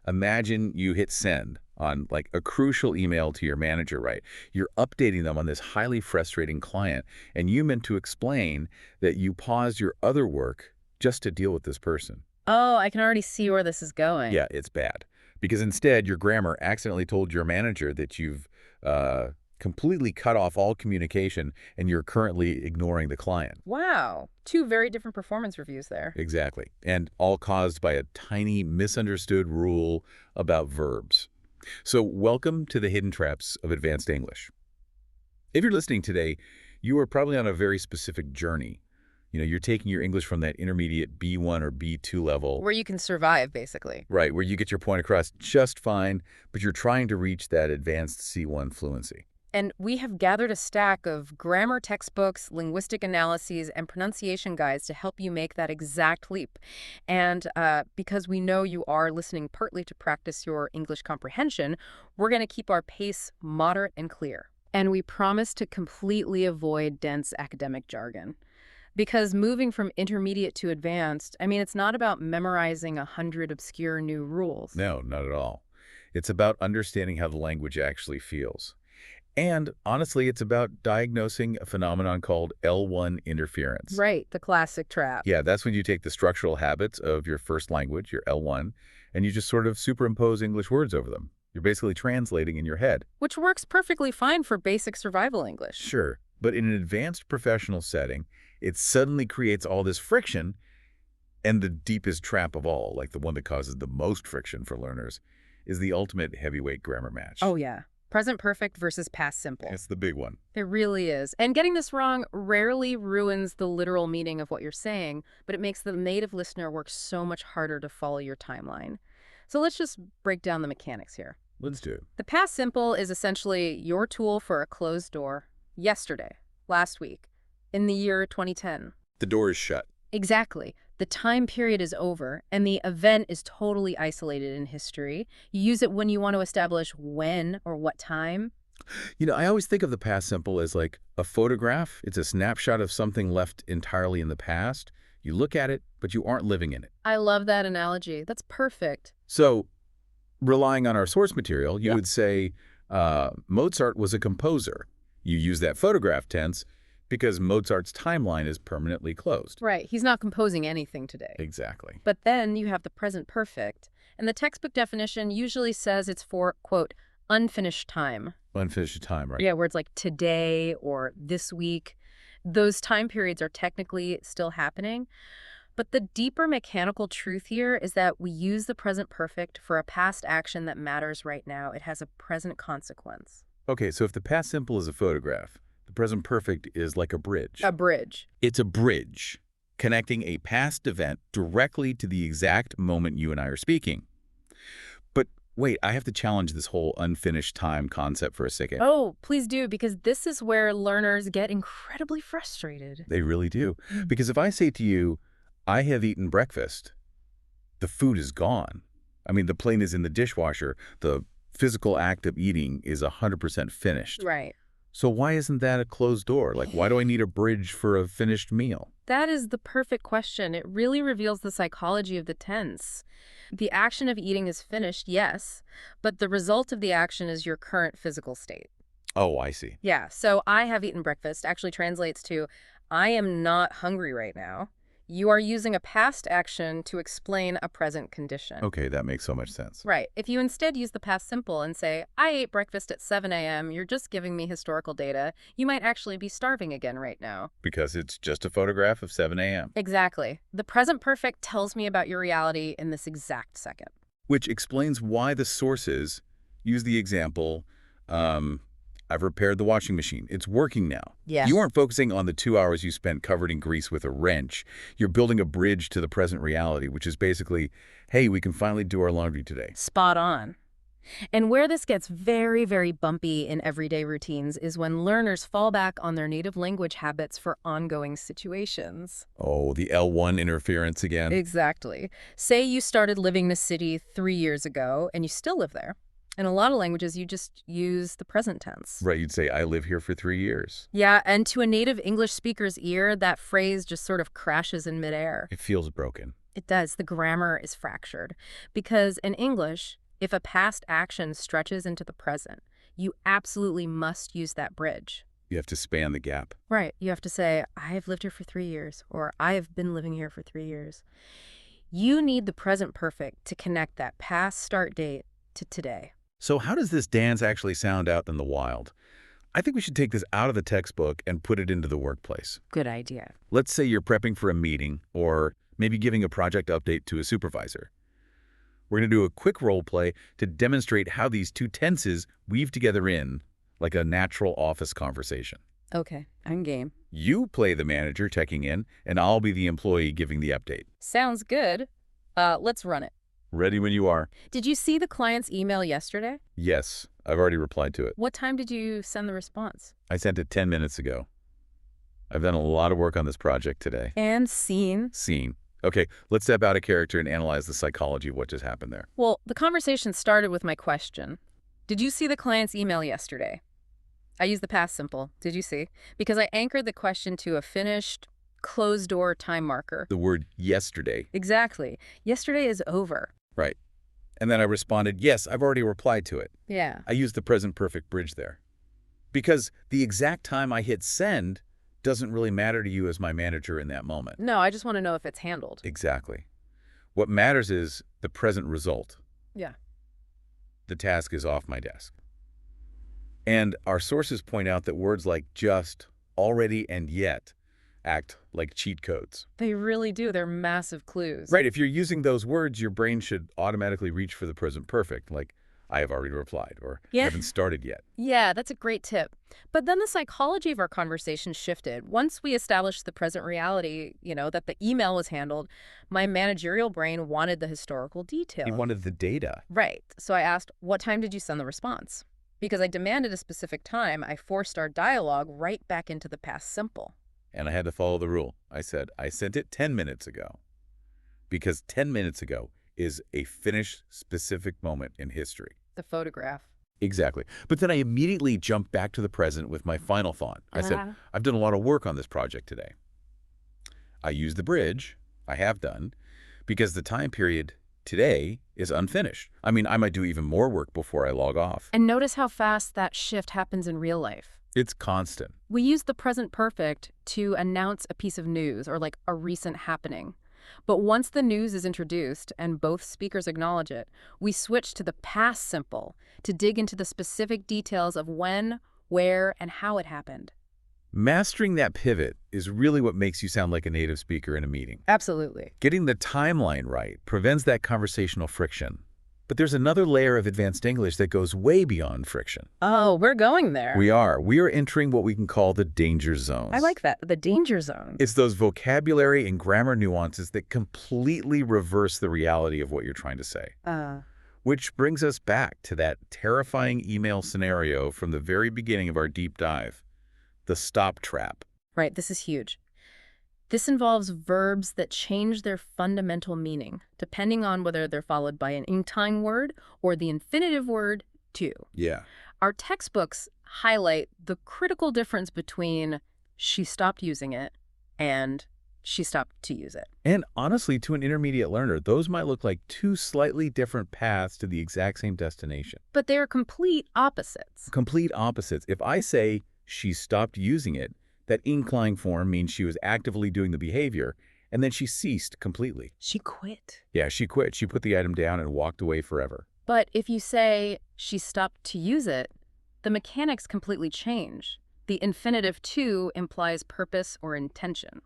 Imagine you hit send on like a crucial email to your manager, right? You're updating them on this highly frustrating client, and you meant to explain that you paused your other work just to deal with this person. Oh, I can already see where this is going. Yeah, it's bad. Because instead, your grammar accidentally told your manager that you've completely cut off all communication and you're currently ignoring the client. Wow. Two very different performance reviews there. Exactly. And all caused by a tiny misunderstood rule about verbs. So welcome to the hidden traps of advanced English. If you're listening today, you are probably on a very specific journey. You're taking your English from that intermediate B1 or B2 level. Where you can survive, basically. Right, where you get your point across just fine, but you're trying to reach that advanced C1 fluency. And we have gathered a stack of grammar textbooks, linguistic analyses, and pronunciation guides to help you make that exact leap. And because we know you are listening partly to practice your English comprehension, we're going to keep our pace moderate and clear. And we promise to completely avoid dense academic jargon. Because moving from intermediate to advanced, it's not about memorizing 100 obscure new rules. No, not at all. It's about understanding how the language actually feels. And honestly, it's about diagnosing a phenomenon called L1 interference. Right, the classic trap. Yeah, that's when you take the structural habits of your first language, your L1, and you just sort of superimpose English words over them. You're basically translating in your head. Which works perfectly fine for basic survival English. Sure, but in an advanced professional setting, it suddenly creates all this friction, and the deepest trap of all, like the one that causes the most friction for learners, is the ultimate heavyweight grammar match. Oh, yeah. Present perfect versus past simple. It's the big one. It really is. And getting this wrong rarely ruins the literal meaning of what you're saying, but it makes the native listener work so much harder to follow your timeline. So let's just break down the mechanics here. Let's do it. The past simple is essentially your tool for a closed door. Yesterday, last week, in the year 2010. The door is shut. Exactly. The time period is over, and the event is totally isolated in history. You use it when you want to establish when or what time. I always think of the past simple as like a photograph. It's a snapshot of something left entirely in the past. You look at it, but you aren't living in it. I love that analogy. That's perfect. So, relying on our source material, you would say Mozart was a composer. You use that photograph tense because Mozart's timeline is permanently closed. Right. He's not composing anything today. Exactly. But then you have the present perfect, and the textbook definition usually says it's for, quote, unfinished time. Unfinished time, right? Yeah, words like today or this week. Those time periods are technically still happening. But the deeper mechanical truth here is that we use the present perfect for a past action that matters right now. It has a present consequence. Okay, so if the past simple is a photograph, the present perfect is like a bridge. A bridge. It's a bridge connecting a past event directly to the exact moment you and I are speaking. But wait, I have to challenge this whole unfinished time concept for a second. Oh, please do, because this is where learners get incredibly frustrated. They really do. Because if I say to you, I have eaten breakfast, the food is gone. The plate is in the dishwasher. The physical act of eating is 100% finished. Right. So why isn't that a closed door? Like, why do I need a bridge for a finished meal? That is the perfect question. It really reveals the psychology of the tense. The action of eating is finished, yes, but the result of the action is your current physical state. Oh, I see. Yeah, so I have eaten breakfast actually translates to I am not hungry right now. You are using a past action to explain a present condition. Okay, that makes so much sense. Right. If you instead use the past simple and say, I ate breakfast at 7 a.m., you're just giving me historical data. You might actually be starving again right now. Because it's just a photograph of 7 a.m. Exactly. The present perfect tells me about your reality in this exact second. Which explains why the sources use the example, I've repaired the washing machine. It's working now. Yeah. You aren't focusing on the 2 hours you spent covered in grease with a wrench. You're building a bridge to the present reality, which is basically, hey, we can finally do our laundry today. Spot on. And where this gets very, very bumpy in everyday routines is when learners fall back on their native language habits for ongoing situations. Oh, the L1 interference again. Exactly. Say you started living in a city 3 years ago and you still live there. In a lot of languages, you just use the present tense. Right, you'd say, I live here for 3 years. Yeah, and to a native English speaker's ear, that phrase just sort of crashes in midair. It feels broken. It does. The grammar is fractured. Because in English, if a past action stretches into the present, you absolutely must use that bridge. You have to span the gap. Right. You have to say, I have lived here for 3 years, or I have been living here for 3 years. You need the present perfect to connect that past start date to today. So how does this dance actually sound out in the wild? I think we should take this out of the textbook and put it into the workplace. Good idea. Let's say you're prepping for a meeting or maybe giving a project update to a supervisor. We're going to do a quick role play to demonstrate how these two tenses weave together in like a natural office conversation. Okay, I'm game. You play the manager checking in, and I'll be the employee giving the update. Sounds good. Let's run it. Ready when you are. Did you see the client's email yesterday? Yes, I've already replied to it. What time did you send the response? I sent it 10 minutes ago. I've done a lot of work on this project today. And seen. Seen. Okay, let's step out of character and analyze the psychology of what just happened there. Well, the conversation started with my question. Did you see the client's email yesterday? I used the past simple. Did you see? Because I anchored the question to a finished, closed-door time marker. The word yesterday. Exactly. Yesterday is over. Right. And then I responded, yes, I've already replied to it. Yeah. I used the present perfect bridge there. Because the exact time I hit send doesn't really matter to you as my manager in that moment. No, I just want to know if it's handled. Exactly. What matters is the present result. Yeah. The task is off my desk. And our sources point out that words like just, already, and yet act like cheat codes. They really do. They're massive clues. Right, if you're using those words, your brain should automatically reach for the present perfect, like I have already replied or haven't started yet. Yeah, that's a great tip. But then the psychology of our conversation shifted. Once we established the present reality, that the email was handled, my managerial brain wanted the historical detail. He wanted the data. Right. So I asked, what time did you send the response? Because I demanded a specific time, I forced our dialogue right back into the past simple. And I had to follow the rule. I said, I sent it 10 minutes ago. Because 10 minutes ago is a finished, specific moment in history. The photograph. Exactly. But then I immediately jumped back to the present with my final thought. I said, I've done a lot of work on this project today. I used the bridge, I have done, because the time period today is unfinished. I mean, I might do even more work before I log off. And notice how fast that shift happens in real life. It's constant. We use the present perfect to announce a piece of news or like a recent happening. But once the news is introduced and both speakers acknowledge it, we switch to the past simple to dig into the specific details of when, where, and how it happened. Mastering that pivot is really what makes you sound like a native speaker in a meeting. Absolutely. Getting the timeline right prevents that conversational friction. But there's another layer of advanced English that goes way beyond friction. Oh, we're going there. We are. We are entering what we can call the danger zones. I like that, the danger zone. It's those vocabulary and grammar nuances that completely reverse the reality of what you're trying to say. Which brings us back to that terrifying email scenario from the very beginning of our deep dive, the stop trap. Right, this is huge. This involves verbs that change their fundamental meaning, depending on whether they're followed by an in-time word or the infinitive word to. Yeah. Our textbooks highlight the critical difference between she stopped using it and she stopped to use it. And honestly, to an intermediate learner, those might look like two slightly different paths to the exact same destination. But they are complete opposites. Complete opposites. If I say she stopped using it, that incline form means she was actively doing the behavior, and then she ceased completely. She quit. Yeah, she quit. She put the item down and walked away forever. But if you say she stopped to use it, the mechanics completely change. The infinitive to implies purpose or intention.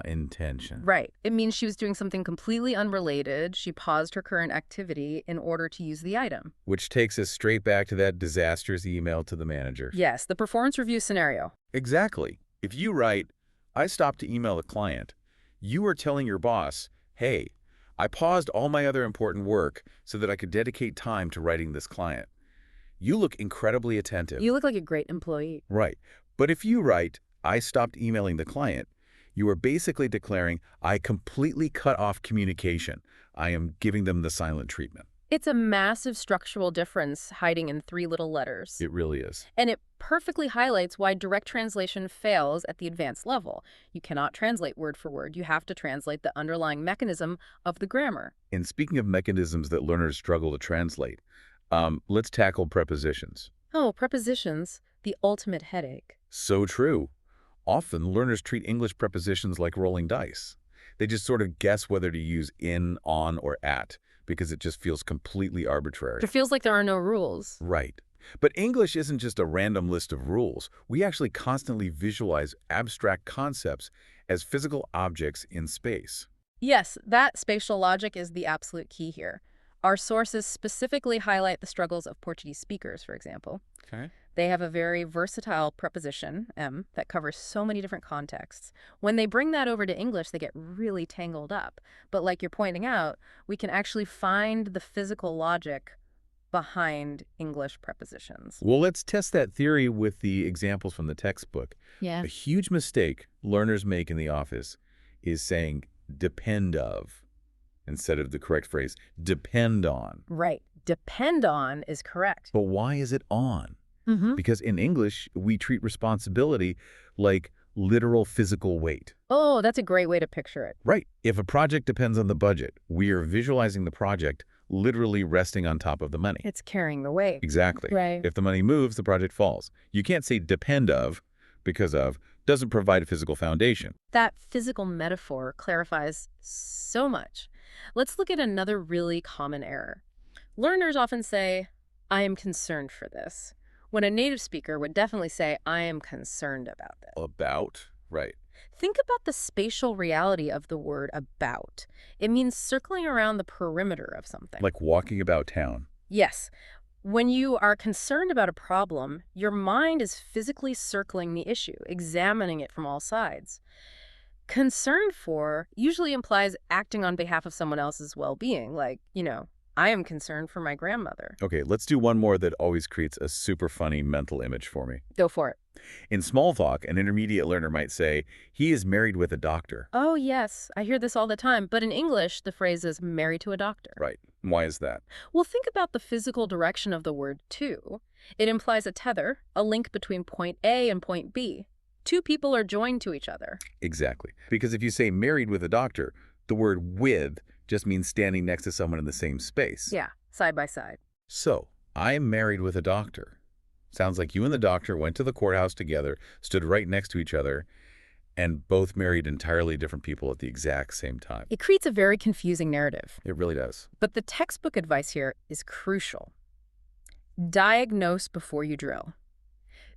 Intention. Right. It means she was doing something completely unrelated. She paused her current activity in order to use the item. Which takes us straight back to that disastrous email to the manager. Yes, the performance review scenario. Exactly. If you write, I stopped to email the client, you are telling your boss, hey, I paused all my other important work so that I could dedicate time to writing this client. You look incredibly attentive. You look like a great employee. Right. But if you write, I stopped emailing the client, you are basically declaring, I completely cut off communication. I am giving them the silent treatment. It's a massive structural difference hiding in 3 little letters. It really is. And it perfectly highlights why direct translation fails at the advanced level. You cannot translate word for word. You have to translate the underlying mechanism of the grammar. And speaking of mechanisms that learners struggle to translate, let's tackle prepositions. Oh, prepositions, the ultimate headache. So true. Often, learners treat English prepositions like rolling dice. They just sort of guess whether to use in, on, or at, because it just feels completely arbitrary. It feels like there are no rules. Right. But English isn't just a random list of rules. We actually constantly visualize abstract concepts as physical objects in space. Yes, that spatial logic is the absolute key here. Our sources specifically highlight the struggles of Portuguese speakers, for example. Okay. They have a very versatile preposition, that covers so many different contexts. When they bring that over to English, they get really tangled up. But like you're pointing out, we can actually find the physical logic behind English prepositions. Well, let's test that theory with the examples from the textbook. Yeah. A huge mistake learners make in the office is saying depend of instead of the correct phrase, depend on. Right. Depend on is correct. But why is it on? Because in English, we treat responsibility like literal physical weight. Oh, that's a great way to picture it. Right. If a project depends on the budget, we are visualizing the project literally resting on top of the money. It's carrying the weight. Exactly. Right. If the money moves, the project falls. You can't say depend of because of doesn't provide a physical foundation. That physical metaphor clarifies so much. Let's look at another really common error. Learners often say, I am concerned for this, when a native speaker would definitely say, I am concerned about this. About? Right. Think about the spatial reality of the word about. It means circling around the perimeter of something. Like walking about town. Yes. When you are concerned about a problem, your mind is physically circling the issue, examining it from all sides. Concerned for usually implies acting on behalf of someone else's well-being, like, I am concerned for my grandmother. Okay, let's do one more that always creates a super funny mental image for me. Go for it. In small talk, an intermediate learner might say, he is married with a doctor. Oh, yes. I hear this all the time. But in English, the phrase is married to a doctor. Right. Why is that? Well, think about the physical direction of the word to. It implies a tether, a link between point A and point B. Two people are joined to each other. Exactly. Because if you say married with a doctor, the word with just means standing next to someone in the same space. Yeah, side by side. So, I'm married with a doctor. Sounds like you and the doctor went to the courthouse together, stood right next to each other, and both married entirely different people at the exact same time. It creates a very confusing narrative. It really does. But the textbook advice here is crucial. Diagnose before you drill.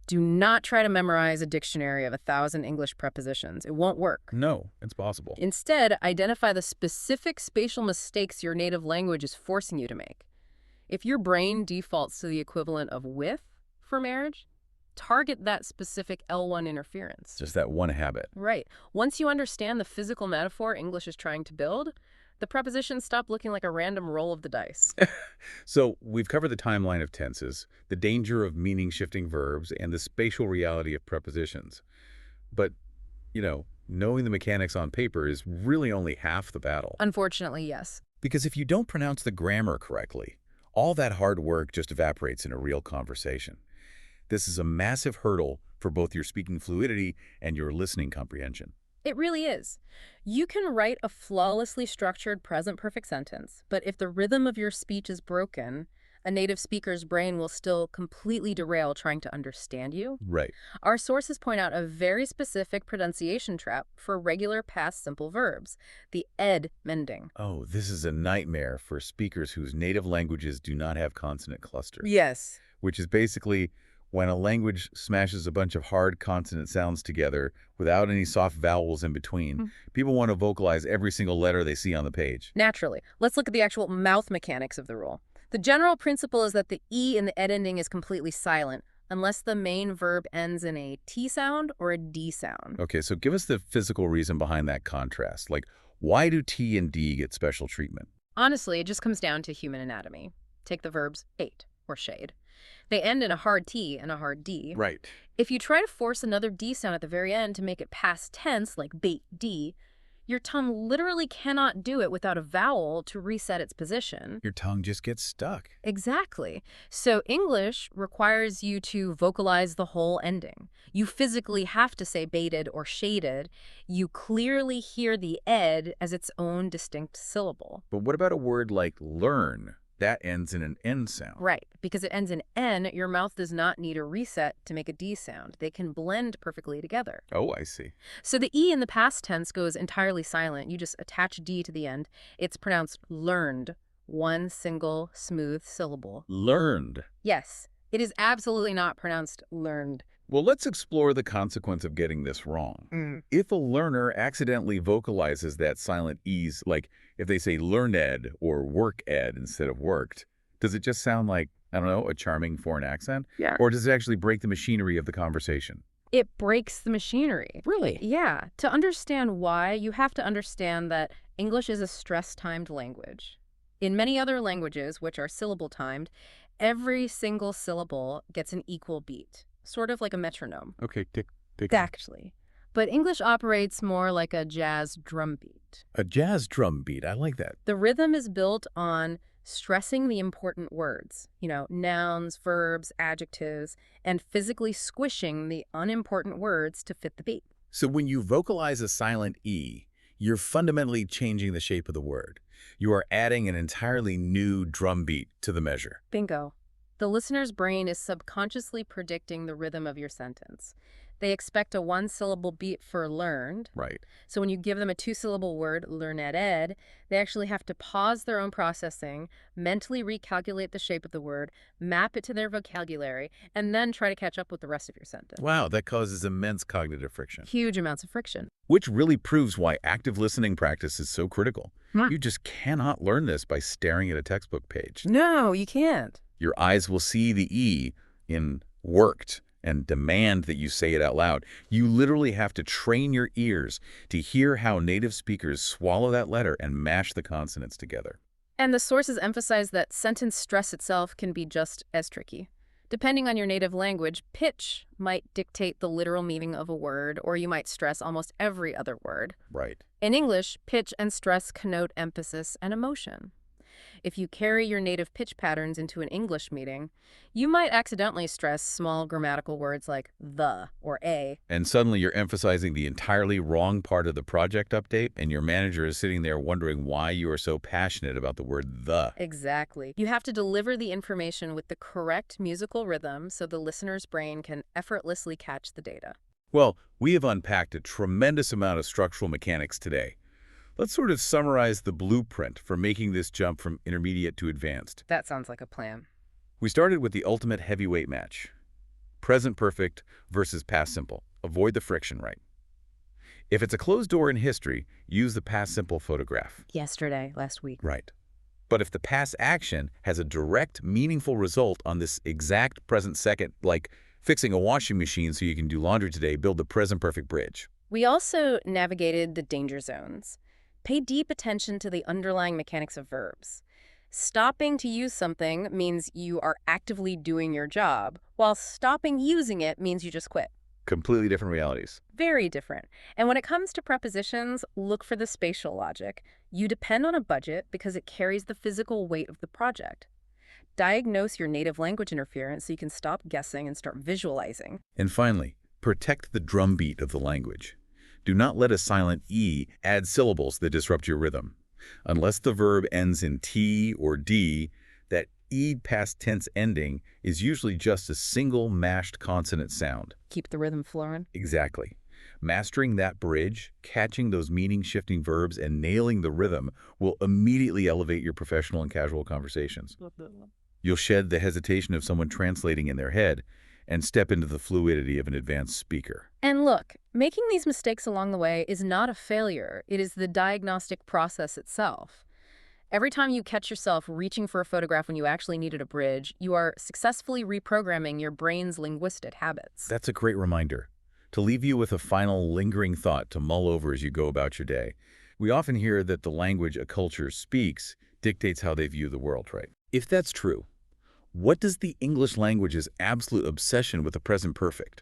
Do not try to memorize a dictionary of 1,000 English prepositions. It won't work. No, it's possible. Instead, identify the specific spatial mistakes your native language is forcing you to make. If your brain defaults to the equivalent of with for marriage, target that specific L1 interference. Just that one habit. Right. Once you understand the physical metaphor English is trying to build, the prepositions stop looking like a random roll of the dice. So we've covered the timeline of tenses, the danger of meaning-shifting verbs, and the spatial reality of prepositions. But, knowing the mechanics on paper is really only half the battle. Unfortunately, yes. Because if you don't pronounce the grammar correctly, all that hard work just evaporates in a real conversation. This is a massive hurdle for both your speaking fluidity and your listening comprehension. It really is. You can write a flawlessly structured present perfect sentence, but if the rhythm of your speech is broken, a native speaker's brain will still completely derail trying to understand you. Right. Our sources point out a very specific pronunciation trap for regular past simple verbs, the ed mending. Oh, this is a nightmare for speakers whose native languages do not have consonant clusters. Yes. Which is basically when a language smashes a bunch of hard consonant sounds together without any soft vowels in between. People want to vocalize every single letter they see on the page. Naturally. Let's look at the actual mouth mechanics of the rule. The general principle is that the E in the ed ending is completely silent, unless the main verb ends in a T sound or a D sound. Okay, so give us the physical reason behind that contrast. Like, why do T and D get special treatment? Honestly, it just comes down to human anatomy. Take the verbs ate or shade. They end in a hard T and a hard D. Right. If you try to force another D sound at the very end to make it past tense, like bait D, Your tongue literally cannot do it without a vowel to reset its position. Your tongue just gets stuck. Exactly. So English requires you to vocalize the whole ending. You physically have to say baited or shaded. You clearly hear the ed as its own distinct syllable. But what about a word like learn? That ends in an N sound. Right. Because it ends in N, your mouth does not need a reset to make a D sound. They can blend perfectly together. Oh, I see. So the E in the past tense goes entirely silent. You just attach D to the end. It's pronounced learned. One single smooth syllable. Learned. Yes, it is absolutely not pronounced learned. Well, let's explore the consequence of getting this wrong. If a learner accidentally vocalizes that silent E's, like if they say learned or work ed instead of worked, does it just sound like, I don't know, a charming foreign accent? Yeah. Or does it actually break the machinery of the conversation? It breaks the machinery. Really? Yeah. To understand why, you have to understand that English is a stress-timed language. In many other languages, which are syllable-timed, every single syllable gets an equal beat, sort of like a metronome. Okay, tick, tick. Exactly. But English operates more like a jazz drum beat. A jazz drum beat. I like that. The rhythm is built on stressing the important words, nouns, verbs, adjectives, and physically squishing the unimportant words to fit the beat. So when you vocalize a silent E, you're fundamentally changing the shape of the word. You are adding an entirely new drum beat to the measure. Bingo. The listener's brain is subconsciously predicting the rhythm of your sentence. They expect a one-syllable beat for learned. Right. So when you give them a two-syllable word, learned ed, they actually have to pause their own processing, mentally recalculate the shape of the word, map it to their vocabulary, and then try to catch up with the rest of your sentence. Wow, that causes immense cognitive friction. Huge amounts of friction. Which really proves why active listening practice is so critical. Huh. You just cannot learn this by staring at a textbook page. No, you can't. Your eyes will see the E in worked and demand that you say it out loud. You literally have to train your ears to hear how native speakers swallow that letter and mash the consonants together. And the sources emphasize that sentence stress itself can be just as tricky. Depending on your native language, pitch might dictate the literal meaning of a word, or you might stress almost every other word. Right. In English, pitch and stress connote emphasis and emotion. If you carry your native pitch patterns into an English meeting, you might accidentally stress small grammatical words like the or a. And suddenly you're emphasizing the entirely wrong part of the project update, and your manager is sitting there wondering why you are so passionate about the word the. Exactly. You have to deliver the information with the correct musical rhythm so the listener's brain can effortlessly catch the data. Well, we have unpacked a tremendous amount of structural mechanics today. Let's sort of summarize the blueprint for making this jump from intermediate to advanced. That sounds like a plan. We started with the ultimate heavyweight match. Present perfect versus past simple. Avoid the friction, right? If it's a closed door in history, use the past simple photograph. Yesterday, last week. Right. But if the past action has a direct, meaningful result on this exact present second, like fixing a washing machine so you can do laundry today, build the present perfect bridge. We also navigated the danger zones. Pay deep attention to the underlying mechanics of verbs. Stopping to use something means you are actively doing your job, while stopping using it means you just quit. Completely different realities. Very different. And when it comes to prepositions, look for the spatial logic. You depend on a budget because it carries the physical weight of the project. Diagnose your native language interference so you can stop guessing and start visualizing. And finally, protect the drumbeat of the language. Do not let a silent E add syllables that disrupt your rhythm. Unless the verb ends in T or D, that E past tense ending is usually just a single mashed consonant sound. Keep the rhythm flowing. Exactly. Mastering that bridge, catching those meaning-shifting verbs, and nailing the rhythm will immediately elevate your professional and casual conversations. You'll shed the hesitation of someone translating in their head and step into the fluidity of an advanced speaker. And look, making these mistakes along the way is not a failure. It is the diagnostic process itself. Every time you catch yourself reaching for a photograph when you actually needed a bridge, you are successfully reprogramming your brain's linguistic habits. That's a great reminder. To leave you with a final lingering thought to mull over as you go about your day. We often hear that the language a culture speaks dictates how they view the world, right? If that's true, what does the English language's absolute obsession with the present perfect?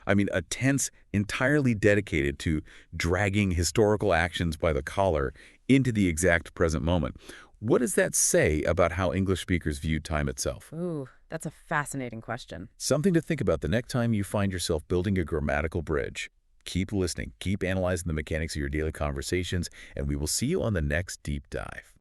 I mean, a tense entirely dedicated to dragging historical actions by the collar into the exact present moment. What does that say about how English speakers view time itself? Ooh, that's a fascinating question. Something to think about the next time you find yourself building a grammatical bridge. Keep listening, keep analyzing the mechanics of your daily conversations, and we will see you on the next deep dive.